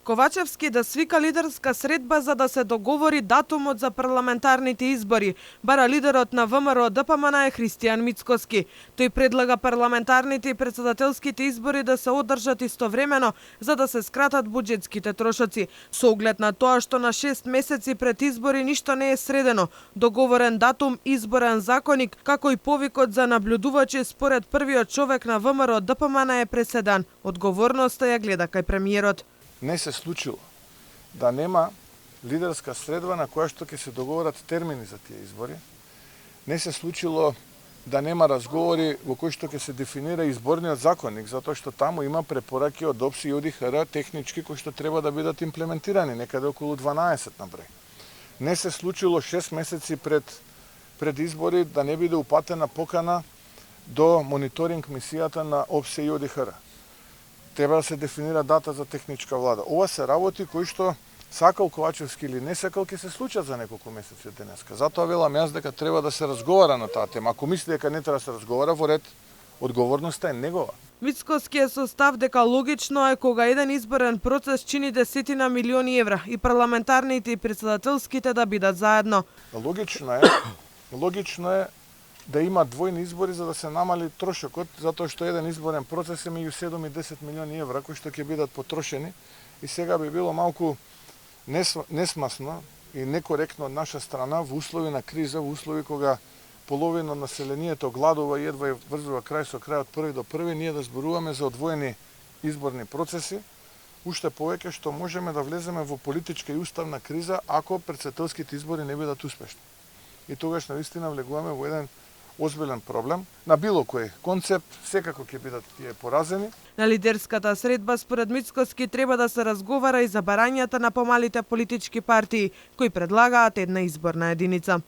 Ковачевски да свика лидерска средба за да се договори датумот за парламентарните избори, бара лидерот на ВМРО ДПМН Христијан Мицкоски. Тој предлага парламентарните и председателските избори да се одржат истовремено за да се скратат буџетските трошоци. Со оглед на тоа што на 6 месеци пред избори ништо не е средено, договорен датум, изборен законник, како и повикот за наблюдувачи според првиот човек на ВМРО ДПМН е преседан. Одговорноста ја гледа кај премиерот. Не се случило да нема лидерска средба на која што ќе се договорат термини за тие избори. Не се случило да нема разговори во кои што ќе се дефинира изборниот законник, затоа што таму има препораки од ОПС и од ИХР технички кои што треба да бидат имплементирани, некаде околу 12 на број. Не се случило 6 месеци пред избори да не биде упатена покана до мониторинг мисијата на ОПС и од ИХР. Треба да се дефинира дата за техничка влада. Ова се работи кои што сакал Ковачевски или не сакал ќе се случат за неколку месеци од денеска. Затоа велам јас дека треба да се разговара на таа тема. Ако мисли дека не треба да се разговара, во ред, одговорноста е негова. Мицкоски е со став дека логично е кога еден изборен процес чини десетина милиони евра и парламентарните и председателските да бидат заедно. Логично е да има двојни избори за да се намали трошокот, затоа што еден изборен процес е меѓу 7 и 10 милиони евра кои што ќе бидат потрошени и сега би било малку несмасно и некоректно од наша страна во услови на криза, во услови кога половина од населението гладува и едва врзува крај со крај од први до први, ние да зборуваме за одвоени изборни процеси, уште повеќе што можеме да влеземе во политичка и уставна криза ако претседателските избори не бидат успешни. И тогаш навистина влегуваме во еден озбилен проблем. На било кој концепт секако ќе бидат тие поразени. На лидерската средба според Мицкоски треба да се разговара и за барањата на помалите политички партии кои предлагаат една изборна единица.